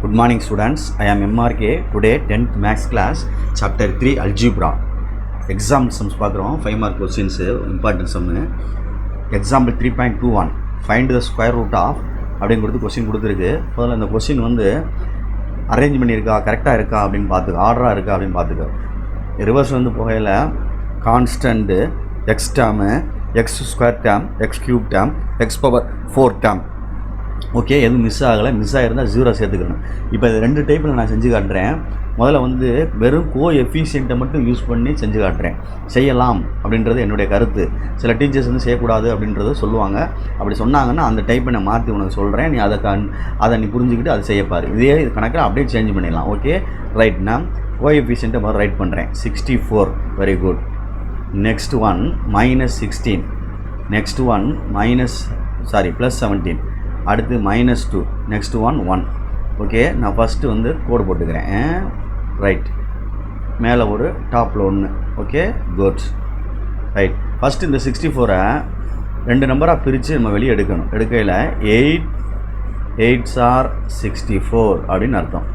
Good morning students, I am MRK. Today 10th maths class chapter 3 algebra. Example sums பார்க்குறோம் 5 mark questions important sum. Example 3.21 find the square root of அப்படிங்கிறது question கொடுத்துருக்கு. முதல்ல இந்த question வந்து arrange பண்ணியிருக்கா, கரெக்டாக இருக்கா அப்படின்னு பார்த்துக்க, ஆர்டராக இருக்கா அப்படின்னு பார்த்துக்க. ரிவர்ஸ் வந்து போகையில் constant X term, X square term, X cube term, X power 4 term. Okay, எதுவும் மிஸ் ஆகலை. மிஸ் ஆகிருந்தால் 0 சேர்த்துக்கணும். இப்போ இது 2 டைப்பில் நான் செஞ்சு காட்டுறேன். முதல்ல வந்து வெறும் கோஎஃபிஷியண்ட்டை மட்டும் யூஸ் பண்ணி செஞ்சு காட்டுறேன். செய்யலாம் அப்படின்றது என்னுடைய கருத்து. சில டீச்சர்ஸ் வந்து செய்யக்கூடாது அப்படின்றத சொல்லுவாங்க. அப்படி சொன்னாங்கன்னா அந்த டைப்பை நான் மாற்றி உனக்கு சொல்கிறேன். நீ அதை நீ புரிஞ்சுக்கிட்டு அதை செய்யப்பாரு. இதே இது கணக்கில் அப்படியே சேஞ்ச் பண்ணிடலாம். Okay right. நான் கோஎஃபிஷியண்ட்டை முதல்ல ரைட் பண்ணுறேன். 64 very good. Next one -16. Next one +17. அடுத்து -2. Next one 1. ஓகே, நான் ஃபஸ்ட்டு வந்து கோடு போட்டுக்கிறேன். ரைட், மேலே ஒரு டாப்பில் 1. Okay good right. ஃபஸ்ட்டு இந்த 64-ஐ 2 நம்பராக பிரித்து நம்ம வெளியே எடுக்கணும். எடுக்கையில் 8 8s are 64 அப்படின்னு அர்த்தம்.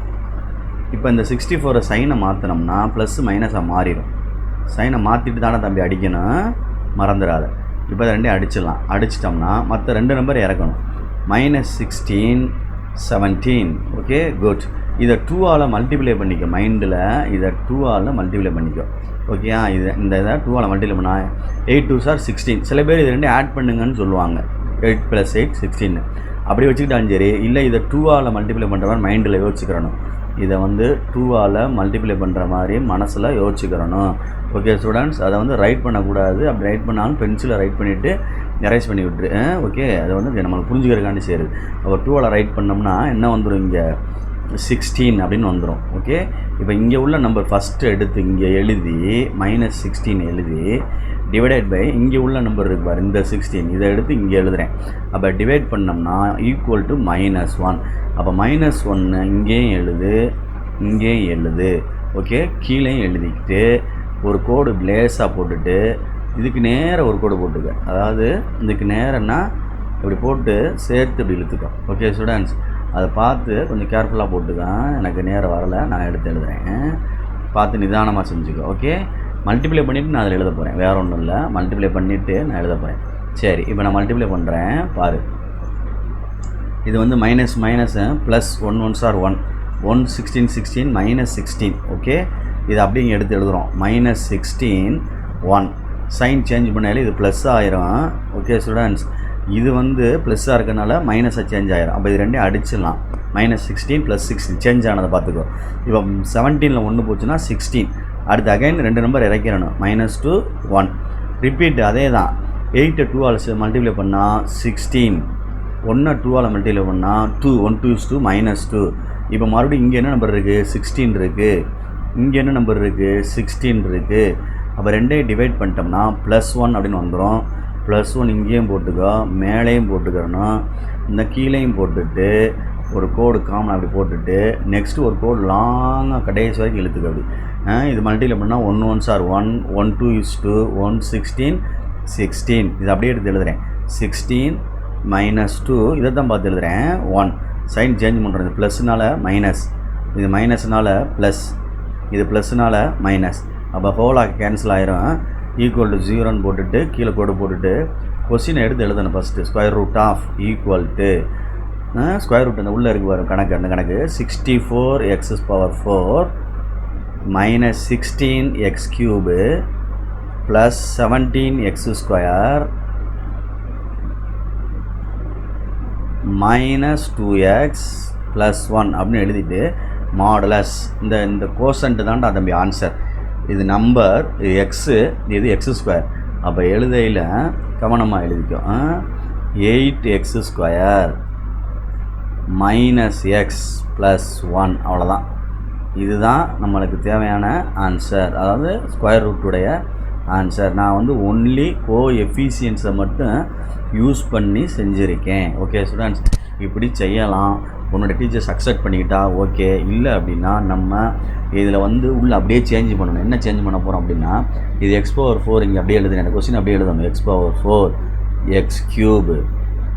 இப்போ இந்த 64-ஐ சைனை மாற்றினோம்னா ப்ளஸ் மைனஸாக மாறிடும். சைனை மாற்றிட்டு தானே தம்பி அடிக்கணும், மறந்துடாத. இப்போ இதை 2 அடிச்சிடலாம். அடிச்சிட்டோம்னா மற்ற 2 நம்பர் இறக்கணும். -16 17. Okay good. இதை 2ஆல் மல்டிப்ளை பண்ணிக்க. மைண்டில் இதை 2ஆல் மல்டிப்ளை பண்ணிக்கோ. ஓகேயா, இந்த இதை 2ஆல் மல்டிப்ளை பண்ணால் 8 2s are 16. சில பேர் இது 2 ஆட் பண்ணுங்கன்னு சொல்லுவாங்க. 8 + 8 16 அப்படி வச்சுக்கிட்டாலும் சரி. இல்லை இதை 2ஆல் மல்டிப்ளை பண்ணுற மாதிரி மைண்டில் யோசிச்சுக்கிறணும். இதை வந்து 2ஆல் மல்டிப்ளை பண்ணுற மாதிரி மனசில் யோசிச்சுக்கிறணும். ஓகே ஸ்டூடெண்ட்ஸ், அதை வந்து ரைட் பண்ணக்கூடாது. அப்படி ரைட் பண்ணாலும் பென்சிலை ரைட் பண்ணிவிட்டு எரேஸ் பண்ணி விட்டுரு. ஓகே, அது வந்து நம்மளுக்கு புரிஞ்சுக்கிறக்காண்டி சேருது. அப்போ 2ஆல் ரைட் பண்ணோம்னா என்ன வந்துடும், இங்கே 16 அப்படின்னு வந்துடும். ஓகே, இப்போ இங்கே உள்ள நம்பர் ஃபஸ்ட்டு எடுத்து இங்கே எழுதி -16 எழுதி டிவைடட் பை இங்கே உள்ள நம்பர் இருக்கு பாரு, இந்த 16 இதை எடுத்து இங்கே எழுதுகிறேன். அப்போ டிவைட் பண்ணோம்னா ஈக்குவல் டு -1. அப்போ -1 இங்கேயும் எழுது, இங்கேயும் எழுது. ஓகே, கீழேயும் எழுதிக்கிட்டு ஒரு கோடு லேஸாக போட்டுட்டு இதுக்கு நேராக ஒரு கோடு போட்டுக்க. அதாவது இதுக்கு நேரன்னா இப்படி போட்டு சேர்த்து இப்படி இழுத்துக்கோ. ஓகே ஸ்டூடெண்ட்ஸ், அதை பார்த்து கொஞ்சம் கேர்ஃபுல்லாக போட்டுக்கேன். எனக்கு நேரம் வரலை, நான் எடுத்து எழுதுகிறேன். பார்த்து நிதானமாக செஞ்சுக்கோ. ஓகே, மல்டிப்ளை பண்ணிவிட்டு நான் அதில் எழுத போகிறேன். வேறு ஒன்றும் இல்லை, மல்டிப்ளை பண்ணிவிட்டு நான் எழுத போகிறேன். சரி, இப்போ நான் மல்டிப்ளை பண்ணுறேன் பாரு. இது வந்து மைனஸ் +1 1s are 1 1 16 16 -16. ஓகே, இது அப்படிங்க எடுத்து எழுதுகிறோம். -16 1 சைன் சேஞ்ச் பண்ணாலே இது ப்ளஸ் ஆயிரும். ஓகே ஸ்டூடெண்ட்ஸ், இது வந்து ப்ளஸ்ஸாக இருக்கனால மைனஸாக சேஞ்ச் ஆயிரும். அப்போ இது 2 அடிச்சிடலாம். -16 + 16 சேஞ்ச் ஆனதை பார்த்துக்கோ. இப்போ 17ல் 1 போச்சுன்னா 16. அடுத்து அகைன் 2 நம்பர் இறக்கிறணும். -2 1 ரிப்பீட். அதே தான். 8 2ஆல் மல்டிப்ளை பண்ணால் 16. 1 2ஆல் மல்டிப்ளை பண்ணால் 2 1 2 is 2 -2. இப்போ மறுபடியும் இங்கே என்ன நம்பர் இருக்குது, 16 இருக்குது. இங்கே என்ன நம்பர் இருக்குது, 16 இருக்குது. அப்போ 2ஐயும் டிவைட் பண்ணிட்டோம்னா +1 அப்படின்னு வந்துடும். +1 இங்கேயும் போட்டுக்கோ, மேலேயும் போட்டுக்கிறணும், இந்த கீழேயும் போட்டுட்டு ஒரு கோடு காமன் அப்படி போட்டுட்டு நெக்ஸ்ட்டு ஒரு கோடு லாங்காக கடைசி வரைக்கும் இழுத்துக்க. அப்படி இது மல்டிப்ளை பண்ணால் 1 1s are 1 1 2 is 2 1 16 16. இது அப்படியே எடுத்து எழுதுகிறேன். 16 -2 இதை தான் பார்த்து எழுதுகிறேன். 1 சைன் சேஞ்ச் பண்ணுறது. ப்ளஸ்னால மைனஸ், இது மைனஸ்னால ப்ளஸ், இது ப்ளஸ்னால மைனஸ். அப்போ ஹோலாக கேன்சல் ஆயிரும். ஈக்குவல் டு 0ன்னு போட்டுட்டு கீழே கோடு போட்டுட்டு கொஸ்டினை எடுத்து எழுதணும். First square root of equal to square root அந்த உள்ளே இருக்கு வரும் கணக்கு. அந்த கணக்கு 64x power 4 -16x³ + 17x² -2x + 1 அப்படின்னு எழுதிட்டு மாடுலஸ். இந்த கோசன்ட்டு தான்டா தம்பி ஆன்சர். இது நம்பர், இது எக்ஸு, இது x². அப்போ எழுதையில் கவனமாக எழுதிக்கோ. 8x² -x + 1 அவ்வளோதான். இதுதான் நம்மளுக்கு தேவையான ஆன்சர், அதாவது ஸ்கொயர் ரூட்டுடைய ஆன்சர். நான் வந்து ஒன்லி கோஎஃபிஷியன்ஸை மட்டும் யூஸ் பண்ணி செஞ்சுருக்கேன். ஓகே ஸ்டூடெண்ட்ஸ், இப்படி செய்யலாம். உன்னோட டீச்சர்ஸ் அக்செப்ட் பண்ணிக்கிட்டா ஓகே. இல்லை அப்படின்னா நம்ம இதில் வந்து உள்ளே அப்படியே சேஞ்ச் பண்ணணும். என்ன சேஞ்ச் பண்ண போகிறோம் அப்படின்னா, இது x⁴ இங்கே அப்படியே எழுதுனேன். அந்த கொஸ்டின் அப்படியே எழுதணும். x⁴ x³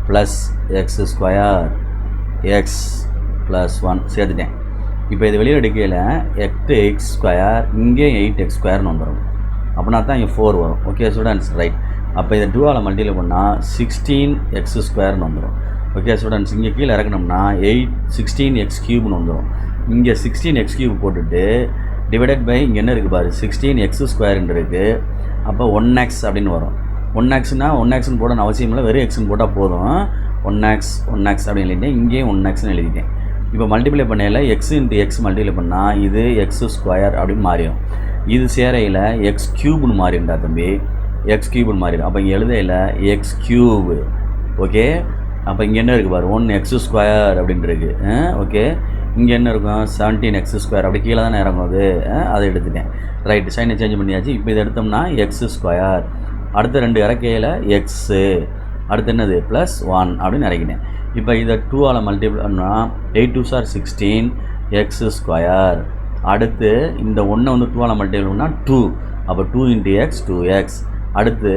+ x² x plus 1 சேர்த்துட்டேன். இப்போ இது வெளியே எடுக்கையில் 8x², இங்கே 8x² வந்துடும். அப்படின்னா தான் இங்கே 4 வரும். Okay students, right. அப்போ இதை 2ஆல் மல்டிப்ளை பண்ணால் 16x² வந்துடும். ஓகே ஸ்டூடெண்ட்ஸ், இங்கே கீழே இறக்கணும்னா 16x³ வந்துடும். இங்கே 16x³ போட்டுட்டு டிவைடட் பை இங்கே என்ன இருக்குது பாரு, 16x² இருக்குது. அப்போ 1x அப்படின்னு வரும். 1xனால் 1xன்னு போடணும் அவசியம் இல்லை, வெறும் எக்ஸ்ன்னு போட்டால் போதும். 1x அப்படின்னு எழுதிட்டேன், இங்கேயும் 1xன்னு எழுதிட்டேன். இப்போ மல்டிப்ளை பண்ணையில் எக்ஸ் இன்ட்டு எக்ஸ் மல்டிப்ளை பண்ணால் இது x² அப்படின்னு மாறிடும். இது சேரையில் x³ மாறிடும்டா தம்பி, x³ மாறிடும். அப்போ இங்கே எழுதையில் x³. ஓகே, அப்போ இங்கே என்ன இருக்குது பாரு, 1x² அப்படின்ட்டு இருக்குது. ஓகே, இங்கே என்ன இருக்கும், 17x². அப்படி கீழே தானே இறங்குது, அதை எடுத்துட்டேன். ரைட்டு, சைனை சேஞ்ச் பண்ணியாச்சு. இப்போ இதை எடுத்தோம்னா x². அடுத்த 2 இறக்கையில் எக்ஸு, அடுத்து என்னது ப்ளஸ் 1 அப்படின்னு இறக்கினேன். இப்போ இதை 2ஆல் மல்டிப்ளை பண்ணால் 8 2s are 16x². அடுத்து இந்த 1 வந்து 2ஆல் மல்டிப்ளை பண்ணால் 2, அப்போ 2 × x 2x. அடுத்து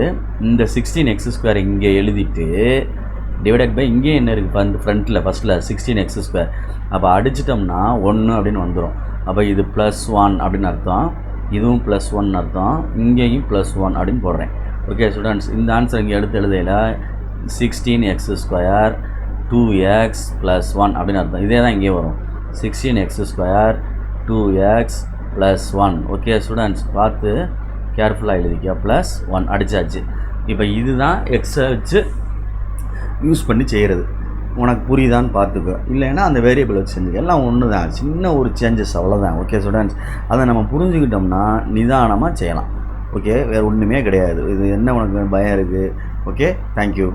இந்த 16x² இங்கே எழுதிட்டு டிவைடட் பை இங்கே என்ன இருக்குது வந்து ஃப்ரண்ட்டில் ஃபஸ்ட்டில் 16x². அப்போ அடிச்சிட்டோம்னா 1 அப்படின்னு வந்துடும். அப்போ இது ப்ளஸ் 1 அப்படின்னு அர்த்தம், இதுவும் ப்ளஸ் 1 அர்த்தம், இங்கேயும் ப்ளஸ் 1 அப்படின்னு போடுறேன். ஓகே ஸ்டூடெண்ட்ஸ், இந்த ஆன்சர் இங்கே எடுத்து எழுதையில் 16x² 2x ப்ளஸ் 1 அப்படின்னு அர்த்தம். இதே தான் இங்கே வரும், 16x² 2x plus 1. Okay students, பார்த்து கேர்ஃபுல்லாக எழுதிக்க. ப்ளஸ் 1 அடித்தாச்சு. இப்போ இதுதான் எக்ஸை வச்சு யூஸ் பண்ணி செய்கிறது. உனக்கு புரியுதான்னு பார்த்துக்கோ, இல்லைன்னா அந்த வேரியபிள் வச்சு செஞ்சுக்க. எல்லாம் ஒன்று தான், சின்ன ஒரு சேஞ்சஸ், அவ்வளோதான். ஓகே ஸ்டூடெண்ட்ஸ், அதை நம்ம புரிஞ்சுக்கிட்டோம்னா நிதானமாக செய்யலாம். ஓகே, வேறு ஒன்றுமே கிடையாது. இது என்ன உனக்கு பயம் இருக்குது? Okay, thank you.